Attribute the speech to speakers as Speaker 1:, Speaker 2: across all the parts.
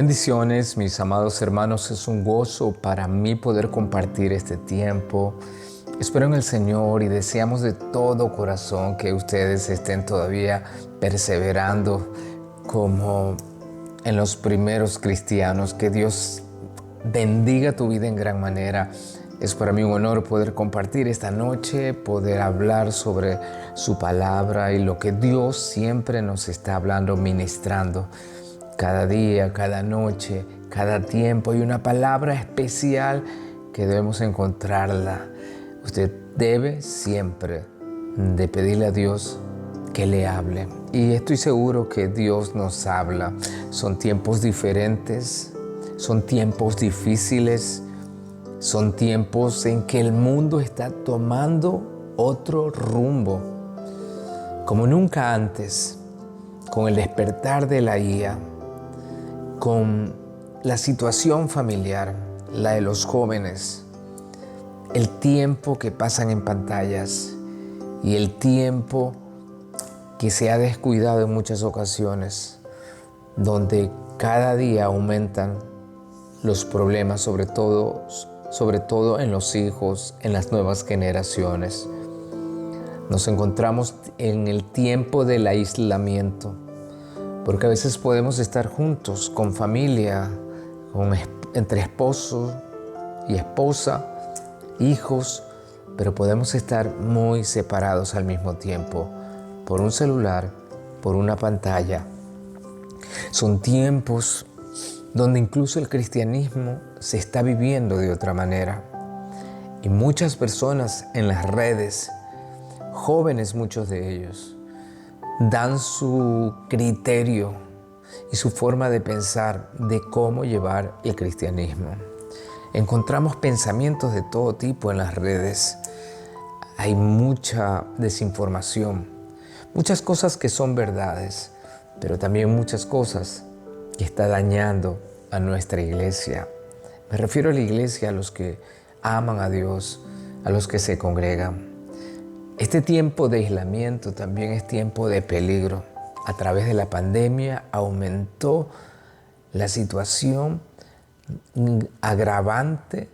Speaker 1: Bendiciones, mis amados hermanos. Es un gozo para mí poder compartir este tiempo. Espero en el Señor y deseamos de todo corazón que ustedes estén todavía perseverando como en los primeros cristianos. Que Dios bendiga tu vida en gran manera. Es para mí un honor poder compartir esta noche, poder hablar sobre su palabra y lo que Dios siempre nos está hablando, ministrando. Cada día, cada noche, cada tiempo hay una palabra especial que debemos encontrarla. Usted debe siempre de pedirle a Dios que le hable. Y estoy seguro que Dios nos habla. Son tiempos diferentes, son tiempos difíciles, son tiempos en que el mundo está tomando otro rumbo. Como nunca antes, con el despertar de la IA, con la situación familiar, la de los jóvenes, el tiempo que pasan en pantallas y el tiempo que se ha descuidado en muchas ocasiones, donde cada día aumentan los problemas, sobre todo en los hijos, en las nuevas generaciones. Nos encontramos en el tiempo del aislamiento, porque a veces podemos estar juntos, con familia, entre esposo y esposa, hijos, pero podemos estar muy separados al mismo tiempo, por un celular, por una pantalla. Son tiempos donde incluso el cristianismo se está viviendo de otra manera. Y muchas personas en las redes, jóvenes muchos de ellos, dan su criterio y su forma de pensar de cómo llevar el cristianismo. Encontramos pensamientos de todo tipo en las redes. Hay mucha desinformación, muchas cosas que son verdades, pero también muchas cosas que están dañando a nuestra iglesia. Me refiero a la iglesia, a los que aman a Dios, a los que se congregan. Este tiempo de aislamiento también es tiempo de peligro. A través de la pandemia aumentó la situación agravante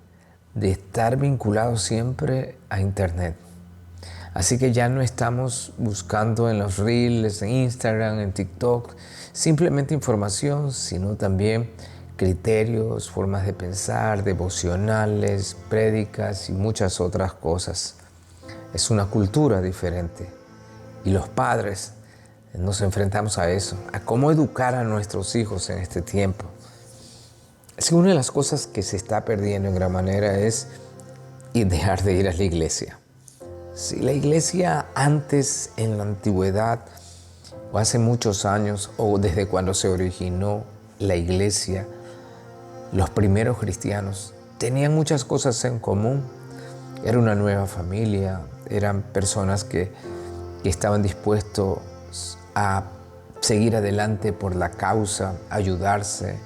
Speaker 1: de estar vinculados siempre a Internet. Así que ya no estamos buscando en los Reels, en Instagram, en TikTok, simplemente información, sino también criterios, formas de pensar, devocionales, prédicas y muchas otras cosas. Es una cultura diferente y los padres nos enfrentamos a eso, a cómo educar a nuestros hijos en este tiempo. Así que una de las cosas que se está perdiendo en gran manera es dejar de ir a la iglesia. Si la iglesia antes, en la antigüedad, o hace muchos años, o desde cuando se originó la iglesia, los primeros cristianos tenían muchas cosas en común. Era una nueva familia, eran personas que estaban dispuestos a seguir adelante por la causa, a ayudarse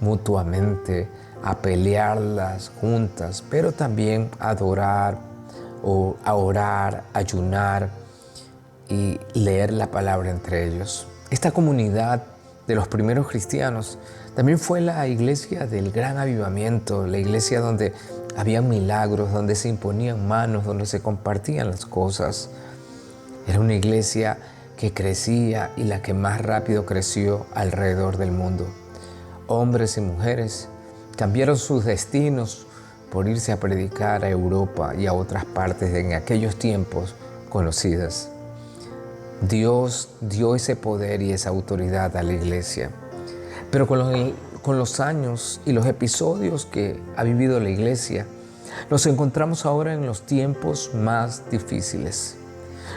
Speaker 1: mutuamente, a pelearlas juntas, pero también a adorar o a orar, ayunar y leer la palabra entre ellos. Esta comunidad de los primeros cristianos también fue la iglesia del gran avivamiento, la iglesia donde había milagros, donde se imponían manos, donde se compartían las cosas. Era una iglesia que crecía y la que más rápido creció alrededor del mundo. Hombres y mujeres cambiaron sus destinos por irse a predicar a Europa y a otras partes en aquellos tiempos conocidas. Dios dio ese poder y esa autoridad a la iglesia. Pero con los años y los episodios que ha vivido la iglesia, nos encontramos ahora en los tiempos más difíciles.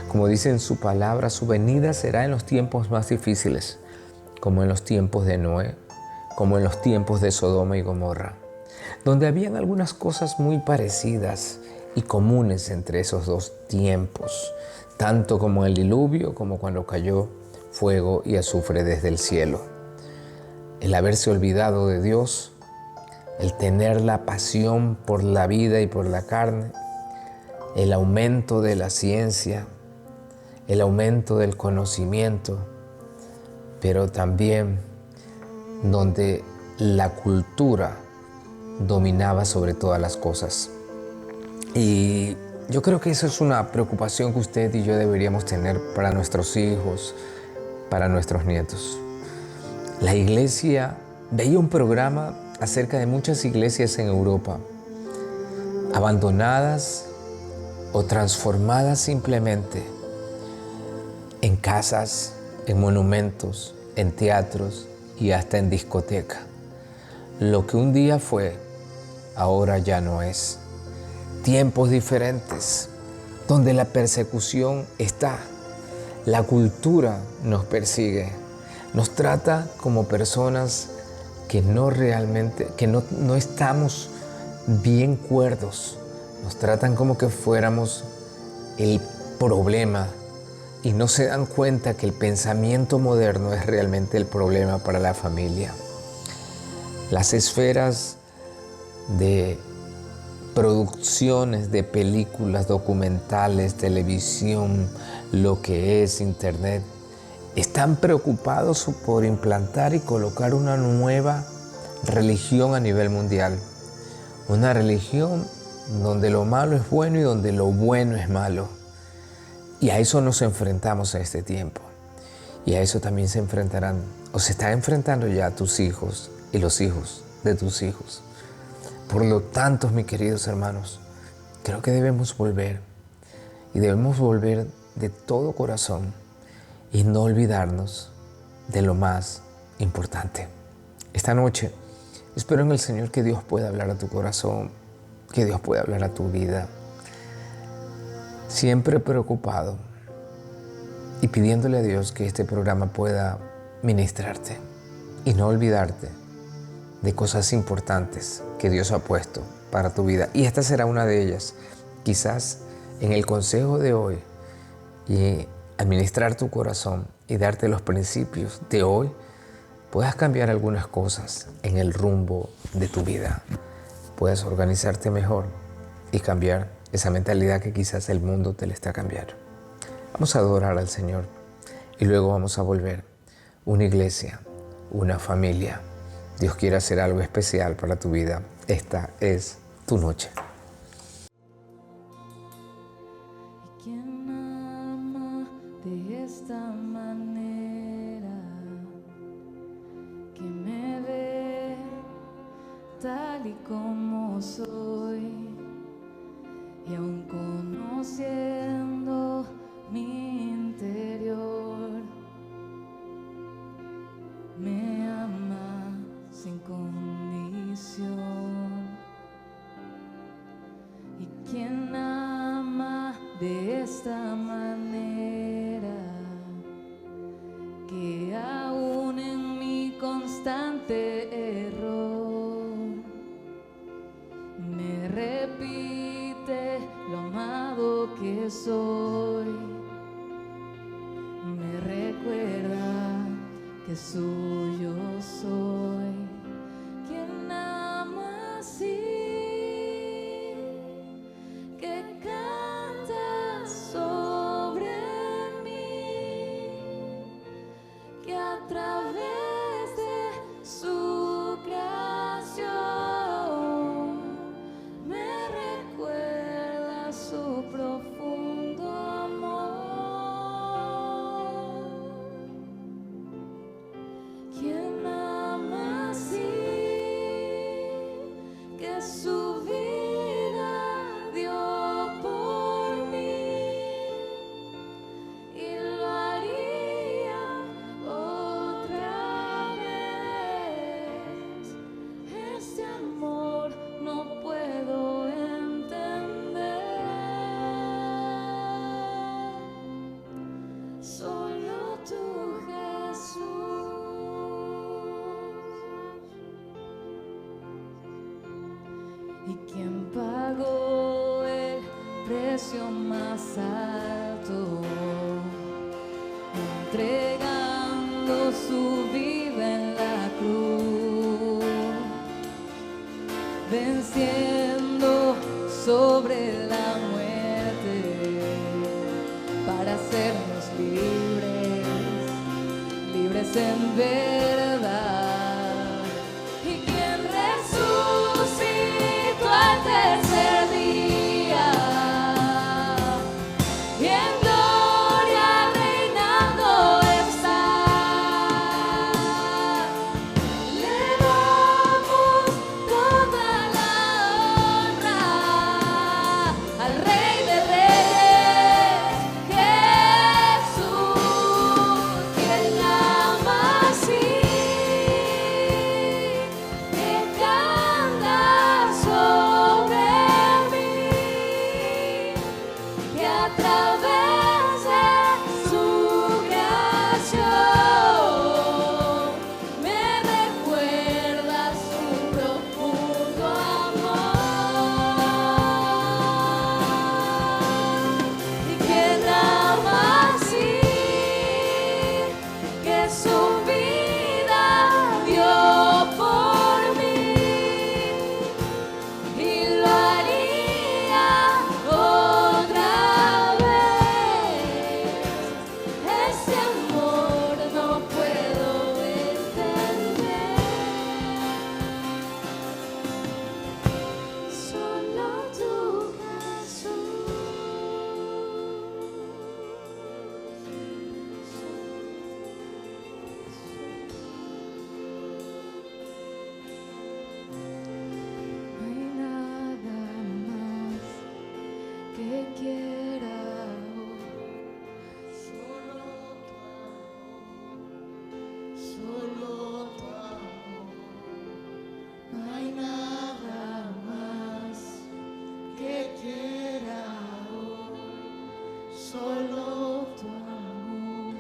Speaker 1: Como dice en su palabra, su venida será en los tiempos más difíciles, como en los tiempos de Noé, como en los tiempos de Sodoma y Gomorra, donde habían algunas cosas muy parecidas y comunes entre esos dos tiempos, tanto como el diluvio, como cuando cayó fuego y azufre desde el cielo. El haberse olvidado de Dios, el tener la pasión por la vida y por la carne, el aumento de la ciencia, el aumento del conocimiento, pero también donde la cultura dominaba sobre todas las cosas. Y yo creo que eso es una preocupación que usted y yo deberíamos tener para nuestros hijos, para nuestros nietos. La iglesia, veía un programa acerca de muchas iglesias en Europa, abandonadas o transformadas simplemente en casas, en monumentos, en teatros y hasta en discoteca. Lo que un día fue, ahora ya no es. Tiempos diferentes, donde la persecución está. La cultura nos persigue, nos trata como personas que no estamos bien cuerdos. Nos tratan como que fuéramos el problema y no se dan cuenta que el pensamiento moderno es realmente el problema para la familia. Las esferas de producciones de películas, documentales, televisión, lo que es internet, están preocupados por implantar y colocar una nueva religión a nivel mundial. Una religión donde lo malo es bueno y donde lo bueno es malo. Y a eso nos enfrentamos en este tiempo. Y a eso también se enfrentarán, o se están enfrentando ya tus hijos y los hijos de tus hijos. Por lo tanto, mis queridos hermanos, creo que debemos volver. Y debemos volver de todo corazón y no olvidarnos de lo más importante. Esta noche, espero en el Señor que Dios pueda hablar a tu corazón, que Dios pueda hablar a tu vida. Siempre preocupado y pidiéndole a Dios que este programa pueda ministrarte y no olvidarte de cosas importantes que Dios ha puesto para tu vida. Y esta será una de ellas. Quizás en el consejo de hoy y administrar tu corazón y darte los principios de hoy, puedas cambiar algunas cosas en el rumbo de tu vida. Puedas organizarte mejor y cambiar esa mentalidad que quizás el mundo te le está cambiando. Vamos a adorar al Señor y luego vamos a volver una iglesia, una familia. Dios quiere hacer algo especial para tu vida. Esta es tu noche.
Speaker 2: ¿Quién ama de esta manera? Que me ve tal y como soy, y aun conociendo mi interior, me ama sin condición. ¿Y quién ama de esta manera? Que aún en mi constante error me repite lo amado que soy, me recuerda que suyo soy. ¿Quién ama así? Que canta sobre mí, que a través de su creación me recuerda su profundo amor. ¿Quién ama así? Que su vida dio por mí y lo haría otra vez. Este amor no puedo entender, solo tú, Jesús. ¿Y quién pagó el precio más alto, entregando su vida en la cruz, venciendo sobre la muerte para hacernos libres, libres en verdad? Y que quiera hoy. Solo tu amor. No hay nada más que quiera hoy. Solo tu amor.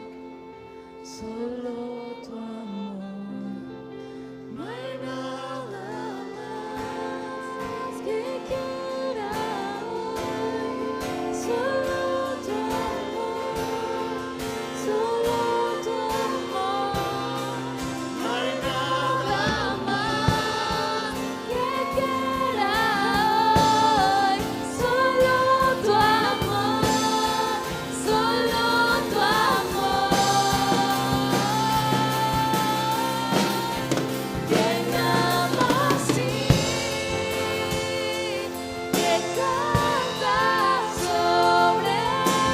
Speaker 2: Solo tu amor. No hay nada más que quiera hoy. Solo tu amor. Solo tu amor. No hay nada más que quiera hoy. Solo tu amor. Solo tu amor. Quien ama así,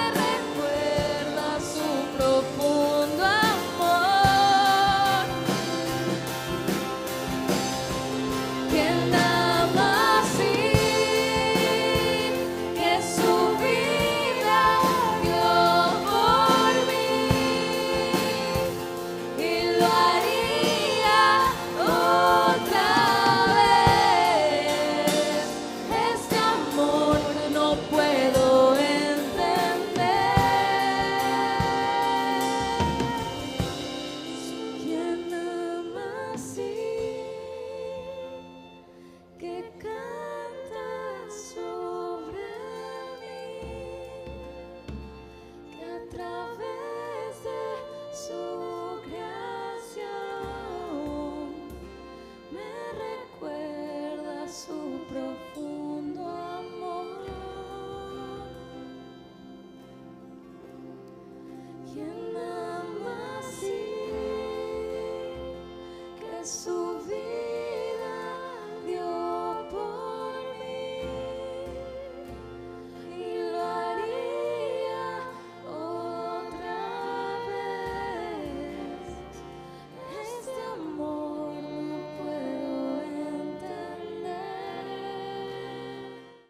Speaker 2: que canta sobre mí, que a través de su creación me recuerda su profundo amor. Quien ama así, que su vida dio por mí y lo haría otra vez. Este amor no puedo entender. Quien ama así, que canta sobre mí, que a través de su creación me recuerda su profundo amor. Quien ama así, que su vida dio por mí y lo haría otra vez. Este amor no puedo entender.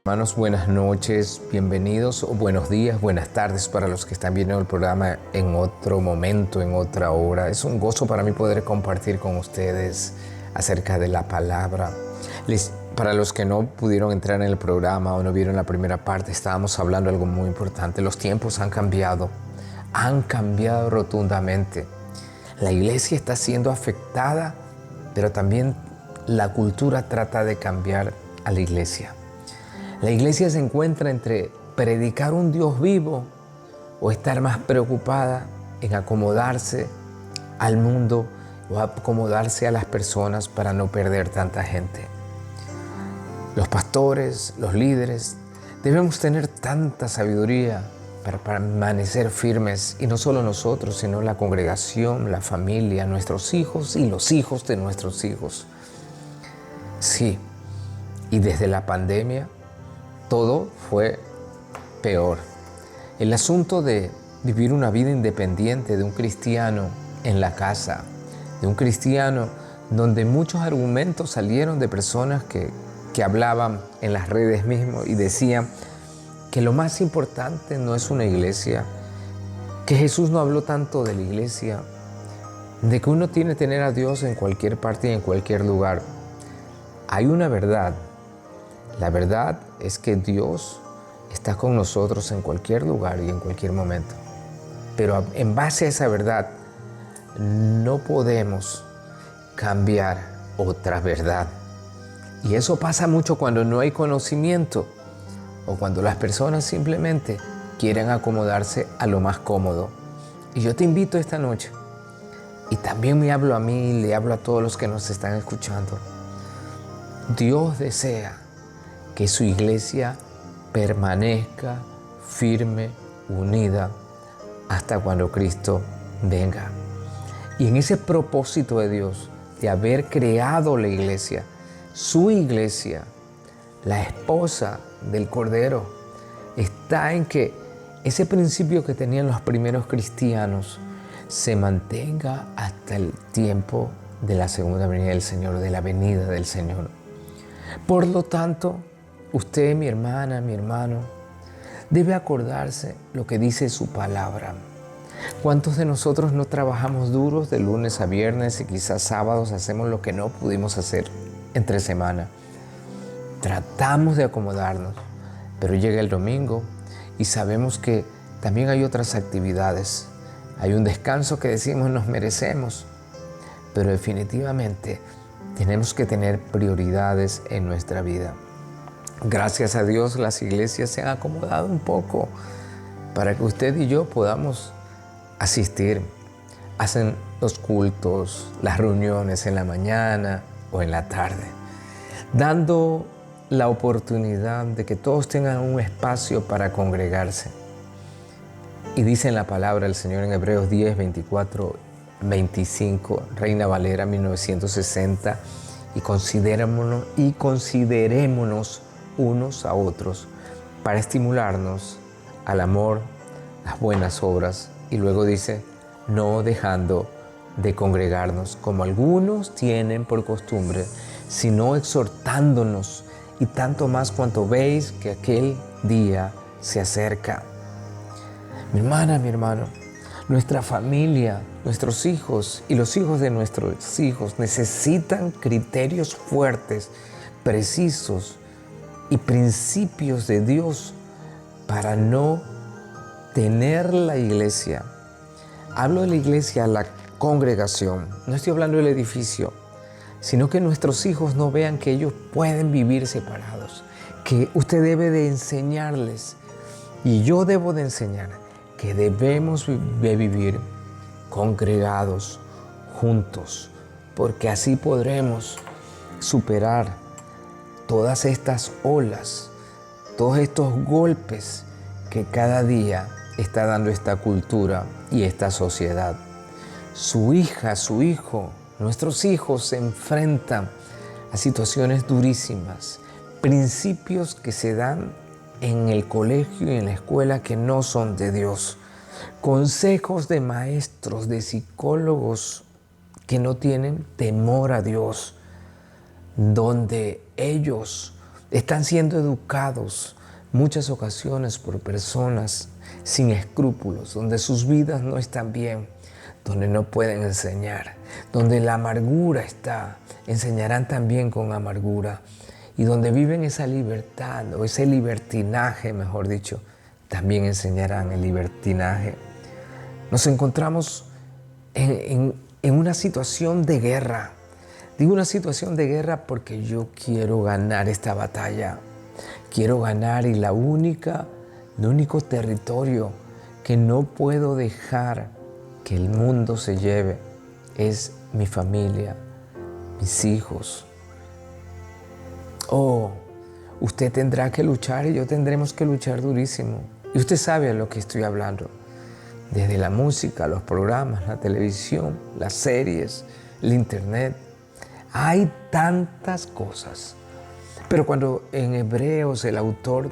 Speaker 1: Hermanos, buenas noches, bienvenidos o buenos días, buenas tardes para los que están viendo el programa en otro momento, en otra hora. Es un gozo para mí poder compartir con ustedes acerca de la palabra. Para los que no pudieron entrar en el programa o no vieron la primera parte, estábamos hablando de algo muy importante. Los tiempos han cambiado rotundamente. La iglesia está siendo afectada, pero también la cultura trata de cambiar a la iglesia. La iglesia se encuentra entre predicar un Dios vivo o estar más preocupada en acomodarse al mundo o acomodarse a las personas para no perder tanta gente. Los pastores, los líderes, debemos tener tanta sabiduría para permanecer firmes, y no solo nosotros, sino la congregación, la familia, nuestros hijos y los hijos de nuestros hijos. Sí, y desde la pandemia todo fue peor. El asunto de vivir una vida independiente de un cristiano en la casa, de un cristiano donde muchos argumentos salieron de personas que hablaban en las redes mismo y decían que lo más importante no es una iglesia, que Jesús no habló tanto de la iglesia, de que uno tiene que tener a Dios en cualquier parte y en cualquier lugar. Hay una verdad. La verdad es que Dios está con nosotros en cualquier lugar y en cualquier momento. Pero en base a esa verdad, no podemos cambiar otra verdad. Y eso pasa mucho cuando no hay conocimiento o cuando las personas simplemente quieren acomodarse a lo más cómodo. Y yo te invito esta noche, y también me hablo a mí, le hablo a todos los que nos están escuchando. Dios desea que su iglesia permanezca firme, unida, hasta cuando Cristo venga. Y en ese propósito de Dios, de haber creado la iglesia, su iglesia, la esposa del Cordero, está en que ese principio que tenían los primeros cristianos se mantenga hasta el tiempo de la segunda venida del Señor, de la venida del Señor. Por lo tanto, usted, mi hermana, mi hermano, debe acordarse lo que dice su palabra. ¿Cuántos de nosotros no trabajamos duros de lunes a viernes y quizás sábados hacemos lo que no pudimos hacer entre semana? Tratamos de acomodarnos, pero llega el domingo y sabemos que también hay otras actividades. Hay un descanso que decimos nos merecemos, pero definitivamente tenemos que tener prioridades en nuestra vida. Gracias a Dios las iglesias se han acomodado un poco para que usted y yo podamos asistir. Hacen los cultos, las reuniones en la mañana o en la tarde, dando la oportunidad de que todos tengan un espacio para congregarse. Y dice en la palabra del Señor en Hebreos 10, 24, 25, Reina Valera 1960, y considerémonos unos a otros para estimularnos al amor, las buenas obras. Y luego dice, no dejando de congregarnos como algunos tienen por costumbre, sino exhortándonos, y tanto más cuanto veis que aquel día se acerca. Mi hermana, mi hermano, nuestra familia, nuestros hijos y los hijos de nuestros hijos necesitan criterios fuertes, precisos y principios de Dios para no tener la iglesia. Hablo de la iglesia, la congregación. No estoy hablando del edificio, sino que nuestros hijos no vean que ellos pueden vivir separados, que usted debe de enseñarles y yo debo de enseñar que debemos de vivir congregados, juntos, porque así podremos superar todas estas olas, todos estos golpes que cada día está dando esta cultura y esta sociedad. Su hija, su hijo, nuestros hijos se enfrentan a situaciones durísimas, principios que se dan en el colegio y en la escuela que no son de Dios, consejos de maestros, de psicólogos que no tienen temor a Dios, donde ellos están siendo educados muchas ocasiones por personas sin escrúpulos, donde sus vidas no están bien, donde no pueden enseñar, donde la amargura está, enseñarán también con amargura, y donde viven esa libertad o ese libertinaje, mejor dicho, también enseñarán el libertinaje. Nos encontramos en una situación de guerra. Digo una situación de guerra porque yo quiero ganar esta batalla. Quiero ganar, y el único territorio que no puedo dejar que el mundo se lleve es mi familia, mis hijos. Oh, usted tendrá que luchar y yo tendremos que luchar durísimo. Y usted sabe a lo que estoy hablando. Desde la música, los programas, la televisión, las series, el internet. Hay tantas cosas. Pero cuando en Hebreos el autor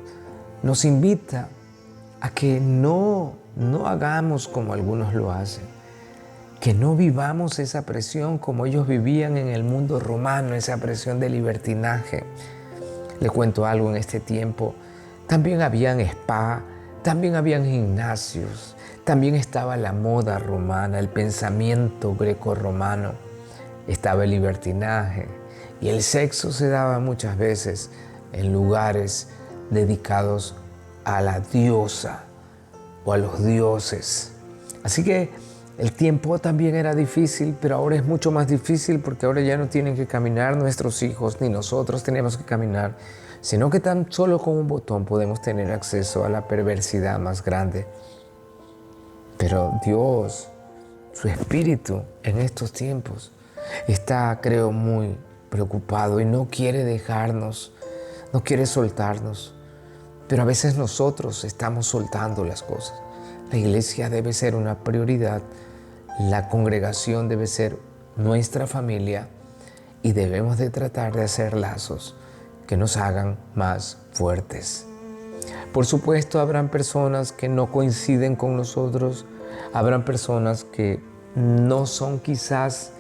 Speaker 1: nos invita a que no hagamos como algunos lo hacen, que no vivamos esa presión como ellos vivían en el mundo romano, esa presión de libertinaje. Le cuento algo: en este tiempo también habían spa, también habían gimnasios, también estaba la moda romana, el pensamiento greco-romano, estaba el libertinaje, y el sexo se daba muchas veces en lugares dedicados a la diosa o a los dioses. Así que el tiempo también era difícil, pero ahora es mucho más difícil, porque ahora ya no tienen que caminar nuestros hijos, ni nosotros tenemos que caminar, sino que tan solo con un botón podemos tener acceso a la perversidad más grande. Pero Dios, su Espíritu en estos tiempos está, creo, muy preocupado y no quiere dejarnos, no quiere soltarnos. Pero a veces nosotros estamos soltando las cosas. La iglesia debe ser una prioridad, la congregación debe ser nuestra familia, y debemos de tratar de hacer lazos que nos hagan más fuertes. Por supuesto, habrán personas que no coinciden con nosotros, habrán personas que no son quizás,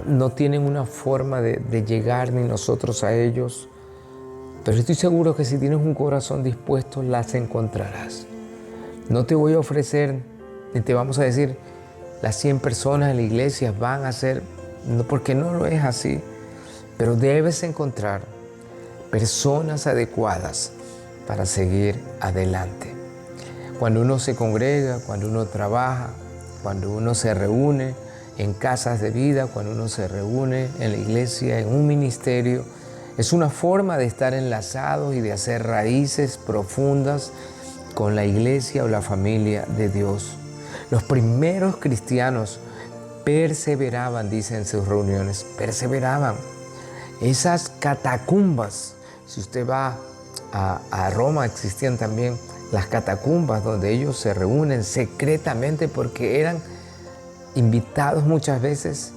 Speaker 1: no tienen una forma de llegar ni nosotros a ellos, pero estoy seguro que si tienes un corazón dispuesto, las encontrarás. No te voy a ofrecer, ni te vamos a decir, las 100 personas en la iglesia van a ser, no, porque no lo es así, pero debes encontrar personas adecuadas para seguir adelante. Cuando uno se congrega, cuando uno trabaja, cuando uno se reúne en casas de vida, cuando uno se reúne en la iglesia, en un ministerio, es una forma de estar enlazados y de hacer raíces profundas con la iglesia o la familia de Dios. Los primeros cristianos perseveraban, dice en sus reuniones, perseveraban. Esas catacumbas, si usted va a Roma, existían también las catacumbas donde ellos se reúnen secretamente porque eran invitados muchas veces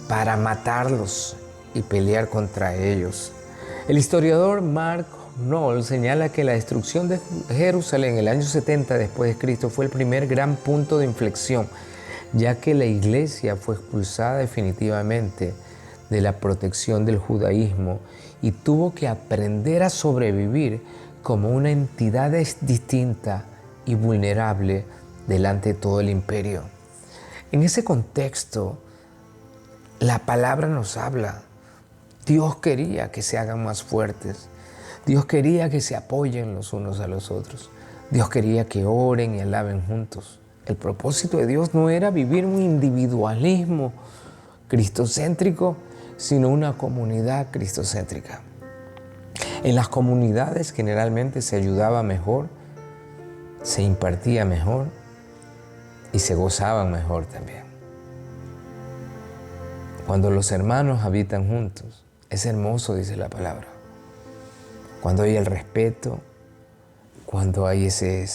Speaker 1: para matarlos y pelear contra ellos. El historiador Mark Knoll señala que la destrucción de Jerusalén en el año 70 después de Cristo fue el primer gran punto de inflexión, ya que la iglesia fue expulsada definitivamente de la protección del judaísmo y tuvo que aprender a sobrevivir como una entidad distinta y vulnerable delante de todo el imperio. En ese contexto, la palabra nos habla. Dios quería que se hagan más fuertes. Dios quería que se apoyen los unos a los otros. Dios quería que oren y alaben juntos. El propósito de Dios no era vivir un individualismo cristocéntrico, sino una comunidad cristocéntrica. En las comunidades generalmente se ayudaba mejor, se impartía mejor y se gozaban mejor también. Cuando los hermanos habitan juntos, es hermoso, dice la palabra. Cuando hay el respeto, cuando hay ese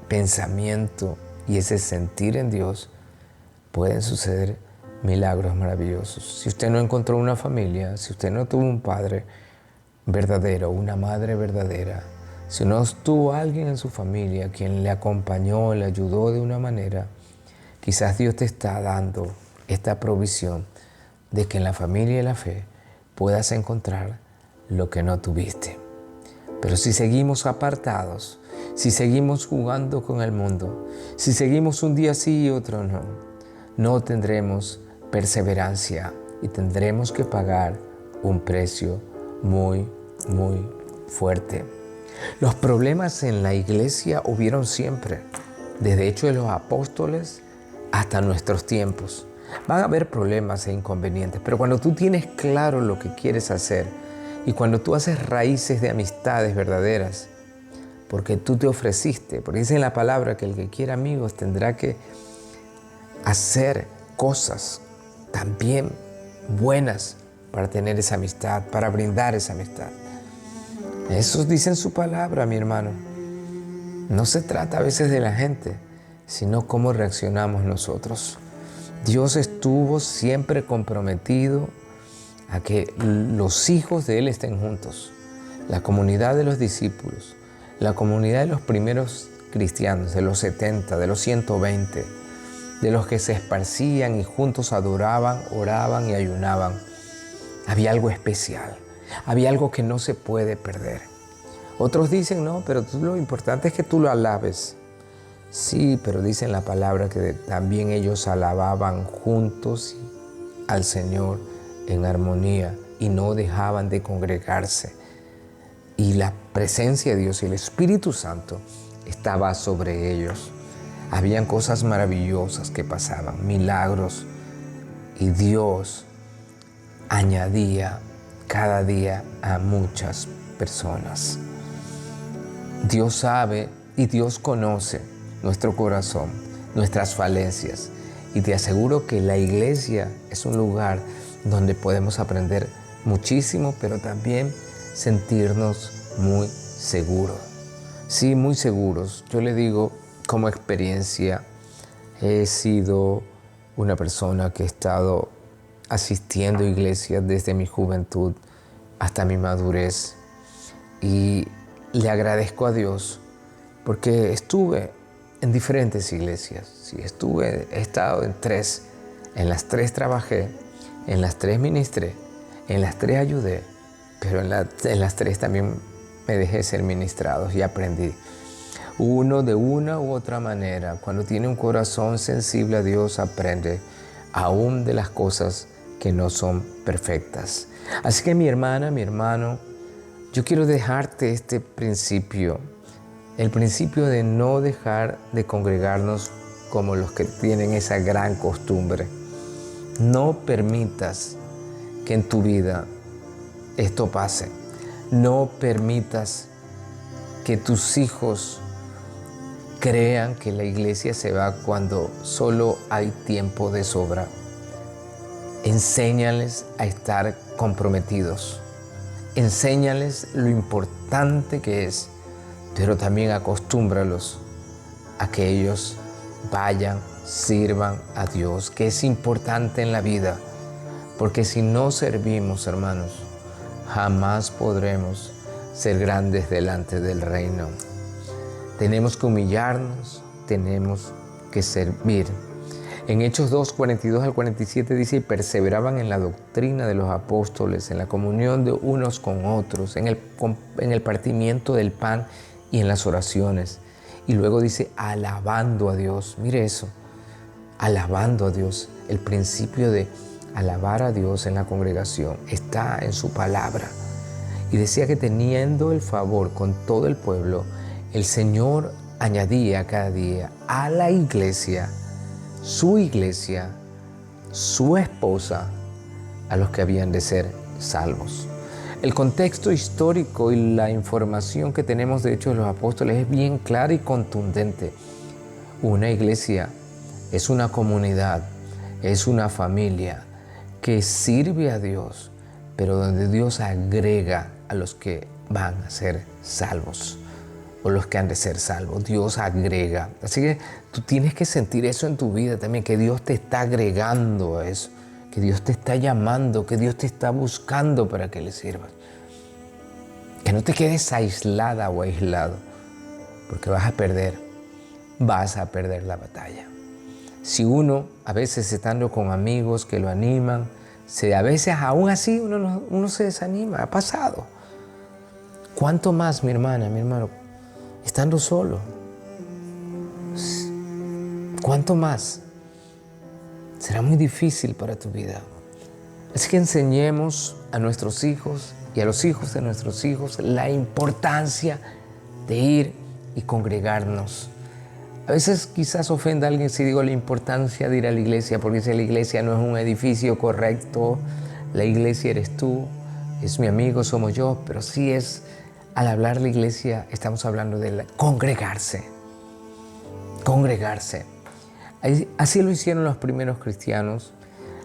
Speaker 1: pensamiento y ese sentir en Dios, pueden suceder milagros maravillosos. Si usted no encontró una familia, si usted no tuvo un padre verdadero, una madre verdadera, si no tuvo alguien en su familia quien le acompañó, le ayudó de una manera, quizás Dios te está dando esta provisión de que en la familia y la fe puedas encontrar lo que no tuviste. Pero si seguimos apartados, si seguimos jugando con el mundo, si seguimos un día sí y otro no, no tendremos perseverancia y tendremos que pagar un precio muy, muy fuerte. Los problemas en la iglesia hubieron siempre, desde Hechos de los Apóstoles hasta nuestros tiempos. Van a haber problemas e inconvenientes, pero cuando tú tienes claro lo que quieres hacer y cuando tú haces raíces de amistades verdaderas, porque tú te ofreciste, porque dice en la palabra que el que quiera amigos tendrá que hacer cosas también buenas para tener esa amistad, para brindar esa amistad. Eso dice en su palabra, mi hermano. No se trata a veces de la gente, sino cómo reaccionamos nosotros. Dios estuvo siempre comprometido a que los hijos de Él estén juntos. La comunidad de los discípulos, la comunidad de los primeros cristianos, de los 70, de los 120, de los que se esparcían y juntos adoraban, oraban y ayunaban. Había algo especial, había algo que no se puede perder. Otros dicen, no, pero lo importante es que tú lo alabes. Sí, pero dicen la palabra que también ellos alababan juntos al Señor en armonía y no dejaban de congregarse. Y la presencia de Dios y el Espíritu Santo estaba sobre ellos. Habían cosas maravillosas que pasaban, milagros, y Dios añadía cada día a muchas personas. Dios sabe y Dios conoce nuestro corazón, nuestras falencias, y te aseguro que la iglesia es un lugar donde podemos aprender muchísimo, pero también sentirnos muy seguros. Sí, muy seguros. Yo le digo, como experiencia, he sido una persona que he estado asistiendo a iglesias desde mi juventud hasta mi madurez. Y le agradezco a Dios porque estuve en diferentes iglesias. Sí, he estado en 3. En las 3 trabajé, en las 3 ministré, en las 3 ayudé, pero en las 3 también me dejé ser ministrado y aprendí. Uno de una u otra manera, cuando tiene un corazón sensible a Dios, aprende aún de las cosas que no son perfectas. Así que mi hermana, mi hermano, yo quiero dejarte este principio, el principio de no dejar de congregarnos como los que tienen esa gran costumbre. No permitas que en tu vida esto pase. No permitas que tus hijos crean que la iglesia se va cuando solo hay tiempo de sobra. Enséñales a estar comprometidos. Enséñales lo importante que es, pero también acostúmbralos a que ellos vayan, sirvan a Dios, que es importante en la vida, porque si no servimos, hermanos, jamás podremos ser grandes delante del reino. Tenemos que humillarnos, tenemos que servir. En Hechos 2, 42 al 47 dice, y perseveraban en la doctrina de los apóstoles, en la comunión de unos con otros, en el partimiento del pan y en las oraciones. Y luego dice, alabando a Dios. Mire eso, alabando a Dios. El principio de alabar a Dios en la congregación está en su palabra. Y decía que teniendo el favor con todo el pueblo, el Señor añadía cada día a la iglesia, su esposa, a los que habían de ser salvos. El contexto histórico y la información que tenemos de Hechos de los Apóstoles es bien clara y contundente. Una iglesia es una comunidad, es una familia que sirve a Dios, pero donde Dios agrega a los que van a ser salvos o los que han de ser salvos. Dios agrega. Así que tú tienes que sentir eso en tu vida también, que Dios te está agregando a eso, que Dios te está llamando, que Dios te está buscando para que le sirvas. Que no te quedes aislada o aislado, porque vas a perder la batalla. Si uno, a veces estando con amigos que lo animan, a veces aún así uno se desanima, ha pasado. ¿Cuánto más, mi hermana, mi hermano, estando solo? ¿Cuánto más? Será muy difícil para tu vida. Así que enseñemos a nuestros hijos y a los hijos de nuestros hijos la importancia de ir y congregarnos. A veces quizás ofenda a alguien si digo la importancia de ir a la iglesia, porque si la iglesia no es un edificio correcto, la iglesia eres tú, es mi amigo, somos yo, pero sí es, al hablar de la iglesia, estamos hablando de congregarse. Así lo hicieron los primeros cristianos,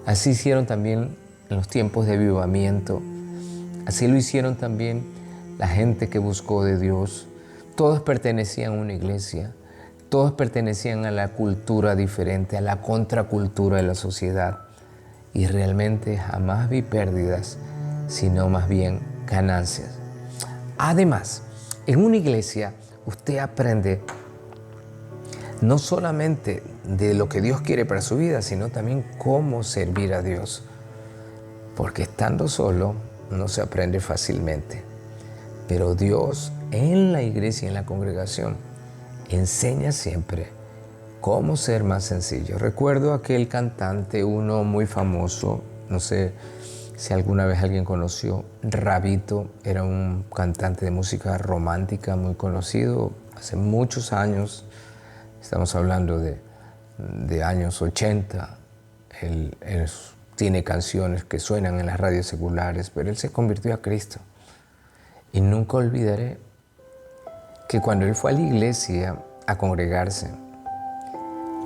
Speaker 1: así hicieron también en los tiempos de avivamiento, así lo hicieron también la gente que buscó de Dios. Todos pertenecían a una iglesia. Todos pertenecían a la cultura diferente, a la contracultura de la sociedad. Y realmente jamás vi pérdidas, sino más bien ganancias. Además, en una iglesia usted aprende no solamente de lo que Dios quiere para su vida, sino también cómo servir a Dios. Porque estando solo no se aprende fácilmente. Pero Dios en la iglesia, en la congregación, enseña siempre cómo ser más sencillo. Recuerdo aquel cantante, uno muy famoso, no sé si alguna vez alguien conoció, Rabito, era un cantante de música romántica muy conocido hace muchos años, estamos hablando de años 80. Él tiene canciones que suenan en las radios seculares, pero él se convirtió a Cristo. Y nunca olvidaré que cuando él fue a la iglesia a congregarse,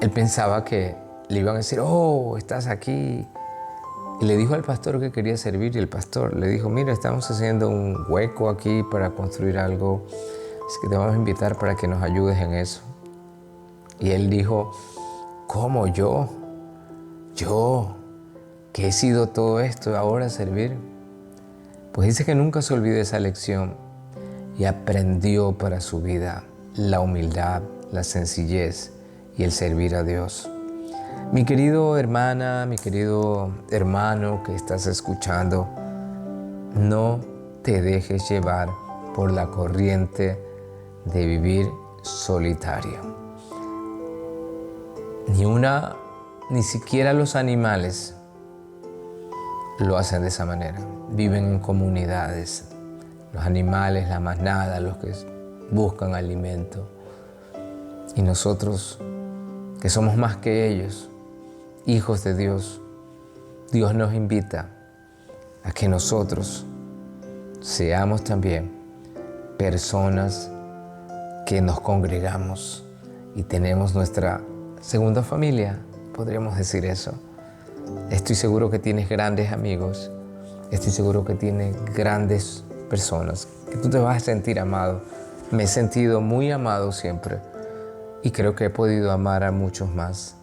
Speaker 1: él pensaba que le iban a decir, oh, estás aquí. Y le dijo al pastor que quería servir, y el pastor le dijo, mira, estamos haciendo un hueco aquí para construir algo, así que te vamos a invitar para que nos ayudes en eso. Y él dijo, ¿cómo yo? Yo, que he sido todo esto, ahora servir. Pues dice que nunca se olvide esa lección. y aprendió para su vida la humildad, la sencillez y el servir a Dios. Mi querido hermana, mi querido hermano que estás escuchando, no te dejes llevar por la corriente de vivir solitario. Ni siquiera los animales lo hacen de esa manera. Viven en comunidades. Los animales, la manada, los que buscan alimento. Y nosotros, que somos más que ellos, hijos de Dios, Dios nos invita a que nosotros seamos también personas que nos congregamos y tenemos nuestra segunda familia, podríamos decir eso. Estoy seguro que tienes grandes amigos, estoy seguro que tienes grandes personas, que tú te vas a sentir amado. Me he sentido muy amado siempre y creo que he podido amar a muchos más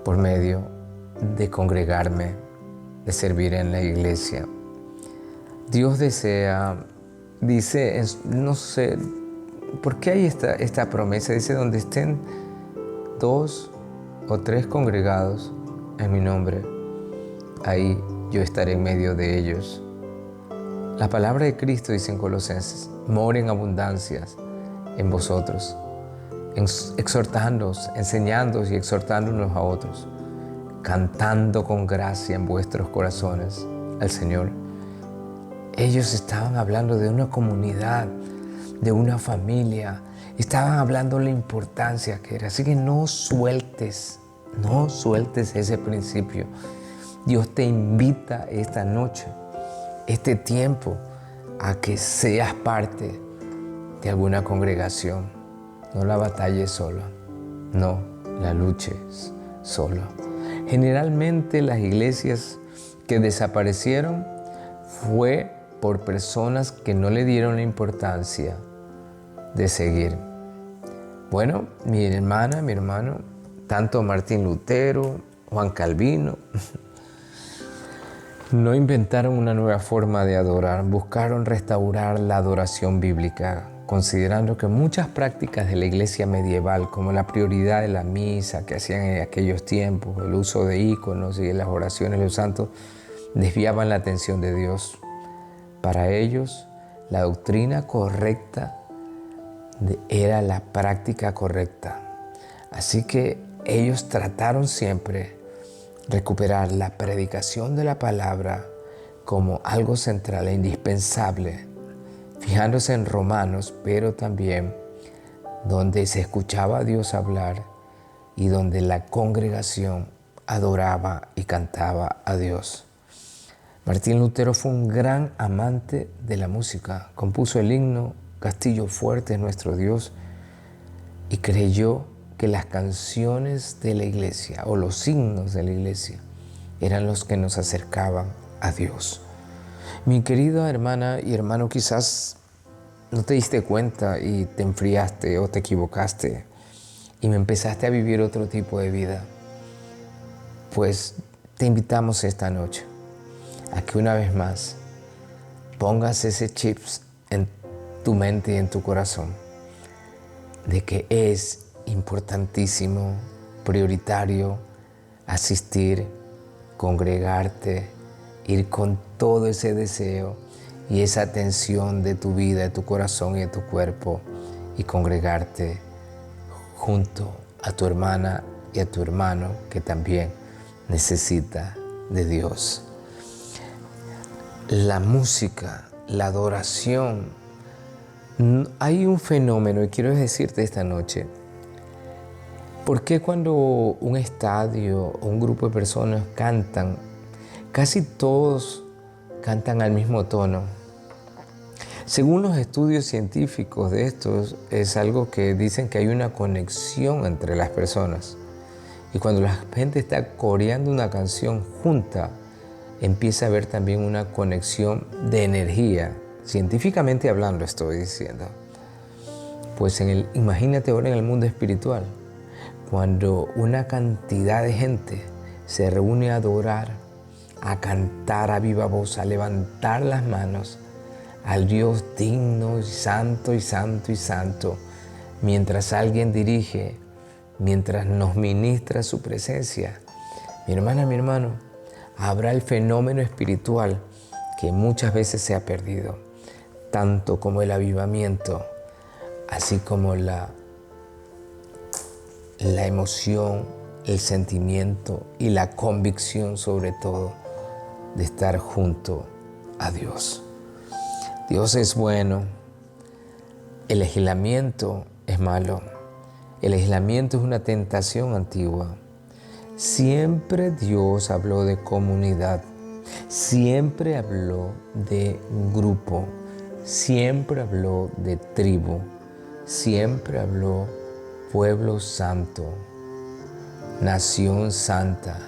Speaker 1: por medio de congregarme, de servir en la iglesia. Dios desea, dice, no sé, ¿por qué hay esta promesa? Dice, donde estén 2 o 3 congregados en mi nombre, ahí yo estaré en medio de ellos. La palabra de Cristo dice en Colosenses, mora en abundancias en vosotros, exhortándoos, enseñándoos y exhortándonos a otros, cantando con gracia en vuestros corazones al Señor. Ellos estaban hablando de una comunidad, de una familia, estaban hablando de la importancia que era. Así que no sueltes ese principio. Dios te invita esta noche, este tiempo, a que seas parte de alguna congregación. No la batalles solo, no la luches solo. Generalmente las iglesias que desaparecieron fue por personas que no le dieron la importancia de seguir. Bueno, mi hermana, mi hermano, tanto Martín Lutero, Juan Calvino, no inventaron una nueva forma de adorar, buscaron restaurar la adoración bíblica, considerando que muchas prácticas de la iglesia medieval, como la prioridad de la misa que hacían en aquellos tiempos, el uso de íconos y las oraciones de los santos, desviaban la atención de Dios. Para ellos, la doctrina correcta era la práctica correcta. Así que ellos trataron siempre recuperar la predicación de la palabra como algo central e indispensable, fijándose en Romanos, pero también donde se escuchaba a Dios hablar y donde la congregación adoraba y cantaba a Dios. Martín Lutero fue un gran amante de la música. Compuso el himno Castillo fuerte es nuestro Dios y creyó que las canciones de la iglesia o los himnos de la iglesia eran los que nos acercaban a Dios. Mi querida hermana y hermano, quizás no te diste cuenta y te enfriaste o te equivocaste y me empezaste a vivir otro tipo de vida. Pues te invitamos esta noche a que una vez más pongas ese chip en tu mente y en tu corazón de que es importantísimo, prioritario, asistir, congregarte, ir con todo ese deseo y esa atención de tu vida, de tu corazón y de tu cuerpo y congregarte junto a tu hermana y a tu hermano que también necesita de Dios. La música, la adoración. Hay un fenómeno y quiero decirte esta noche, ¿por qué cuando un estadio o un grupo de personas cantan, casi todos cantan al mismo tono? Según los estudios científicos de estos, es algo que dicen que hay una conexión entre las personas. Y cuando la gente está coreando una canción junta, empieza a haber también una conexión de energía. Científicamente hablando estoy diciendo. Pues imagínate ahora en el mundo espiritual, cuando una cantidad de gente se reúne a adorar, a cantar a viva voz, a levantar las manos, al Dios digno y santo y santo y santo, mientras alguien dirige, mientras nos ministra su presencia. Mi hermana, mi hermano, habrá el fenómeno espiritual que muchas veces se ha perdido, tanto como el avivamiento, así como la emoción, el sentimiento y la convicción, sobre todo, de estar junto a Dios. Dios es bueno. El aislamiento es malo. El aislamiento es una tentación antigua. Siempre Dios habló de comunidad. Siempre habló de grupo. Siempre habló de tribu. Siempre habló pueblo santo, nación santa,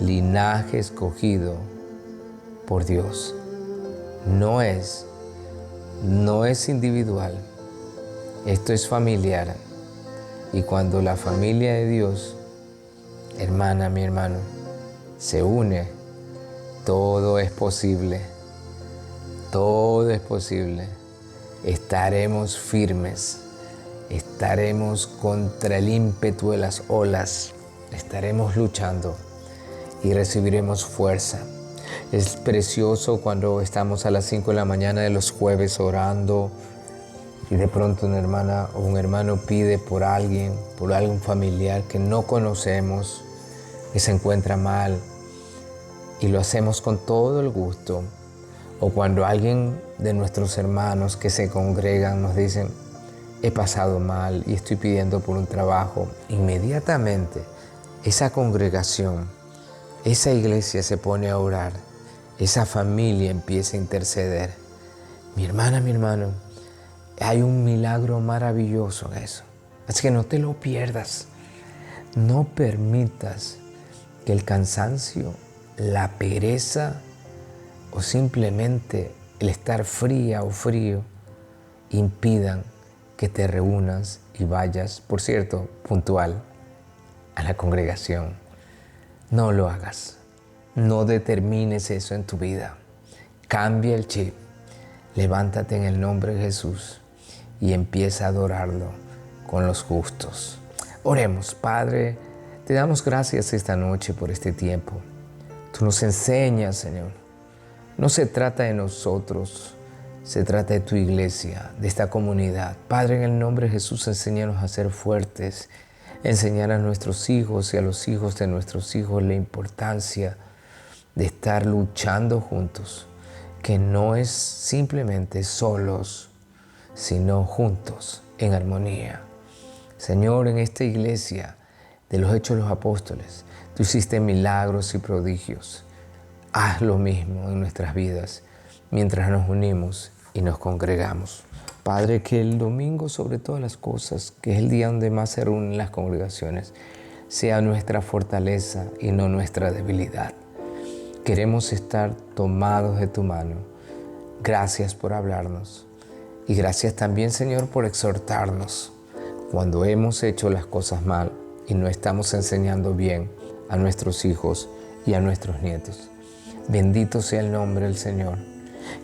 Speaker 1: linaje escogido por Dios. No es individual. Esto es familiar. Y cuando la familia de Dios, hermana, mi hermano, se une, todo es posible. Todo es posible. Estaremos firmes. Estaremos contra el ímpetu de las olas. Estaremos luchando y recibiremos fuerza. Es precioso cuando estamos a las 5 de la mañana de los jueves orando y de pronto una hermana o un hermano pide por alguien familiar que no conocemos, que se encuentra mal, y lo hacemos con todo el gusto. O cuando alguien de nuestros hermanos que se congregan nos dicen: he pasado mal y estoy pidiendo por un trabajo, inmediatamente esa congregación, esa iglesia se pone a orar, esa familia empieza a interceder. Mi hermana, mi hermano, hay un milagro maravilloso en eso. Así que no te lo pierdas. No permitas que el cansancio, la pereza o simplemente el estar fría o frío impidan que te reúnas y vayas, por cierto, puntual a la congregación. No lo hagas. No determines eso en tu vida. Cambia el chip. Levántate en el nombre de Jesús y empieza a adorarlo con los justos. Oremos. Padre, te damos gracias esta noche por este tiempo. Tú nos enseñas, Señor. No se trata de nosotros, se trata de tu iglesia, de esta comunidad. Padre, en el nombre de Jesús, enséñanos a ser fuertes, enseñar a nuestros hijos y a los hijos de nuestros hijos la importancia de estar luchando juntos, que no es simplemente solos, sino juntos, en armonía. Señor, en esta iglesia de los Hechos de los Apóstoles, tú hiciste milagros y prodigios. Haz lo mismo en nuestras vidas mientras nos unimos y nos congregamos. Padre, que el domingo, sobre todas las cosas, que es el día donde más se reúnen las congregaciones, sea nuestra fortaleza y no nuestra debilidad. Queremos estar tomados de tu mano. Gracias por hablarnos. Y gracias también, Señor, por exhortarnos cuando hemos hecho las cosas mal y no estamos enseñando bien a nuestros hijos y a nuestros nietos. Bendito sea el nombre del Señor.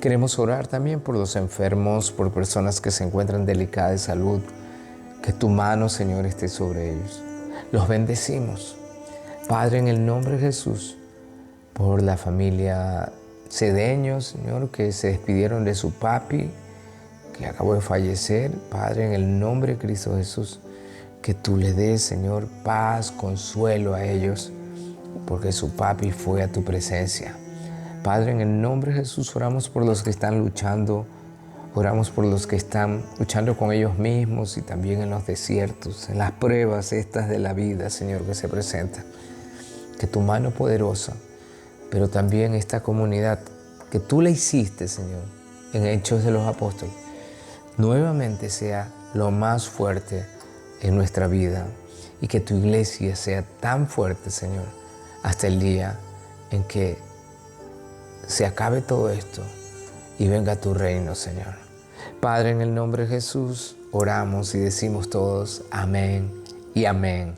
Speaker 1: Queremos orar también por los enfermos, por personas que se encuentran delicadas de salud. Que tu mano, Señor, esté sobre ellos. Los bendecimos. Padre, en el nombre de Jesús, por la familia Cedeño, Señor, que se despidieron de su papi, que acabó de fallecer. Padre, en el nombre de Cristo Jesús, que tú le des, Señor, paz, consuelo a ellos, porque su papi fue a tu presencia. Padre, en el nombre de Jesús, oramos por los que están luchando, oramos por los que están luchando con ellos mismos y también en los desiertos, en las pruebas estas de la vida, Señor, que se presentan. Que tu mano poderosa, pero también esta comunidad que tú le hiciste, Señor, en Hechos de los Apóstoles, nuevamente sea lo más fuerte en nuestra vida y que tu iglesia sea tan fuerte, Señor, hasta el día en que se acabe todo esto y venga tu reino, Señor. Padre, en el nombre de Jesús, oramos y decimos todos amén y amén.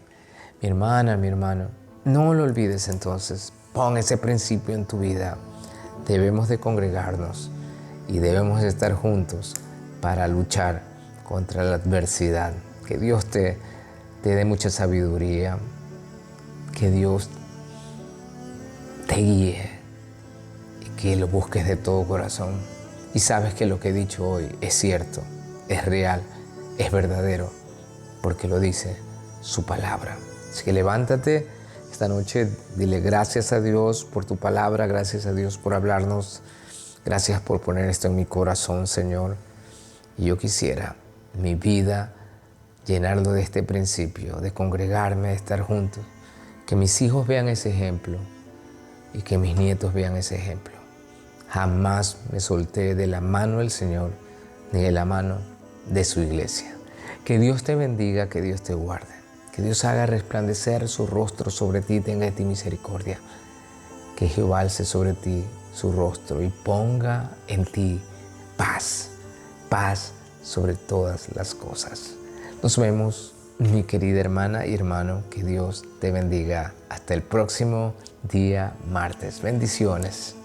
Speaker 1: Mi hermana, mi hermano, no lo olvides entonces. Pon ese principio en tu vida. Debemos de congregarnos y debemos estar juntos para luchar contra la adversidad. Que Dios te dé mucha sabiduría, que Dios te guíe y que lo busques de todo corazón. Y sabes que lo que he dicho hoy es cierto, es real, es verdadero, porque lo dice su palabra. Así que levántate esta noche, dile gracias a Dios por tu palabra, gracias a Dios por hablarnos, gracias por poner esto en mi corazón, Señor. Y yo quisiera mi vida llenarlo de este principio, de congregarme, de estar juntos, que mis hijos vean ese ejemplo y que mis nietos vean ese ejemplo. Jamás me solté de la mano del Señor ni de la mano de su iglesia. Que Dios te bendiga, que Dios te guarde, que Dios haga resplandecer su rostro sobre ti, tenga de ti misericordia, que Jehová alce sobre ti su rostro y ponga en ti paz, paz sobre todas las cosas. Nos vemos, mi querida hermana y hermano, que Dios te bendiga. Hasta el próximo día martes. Bendiciones.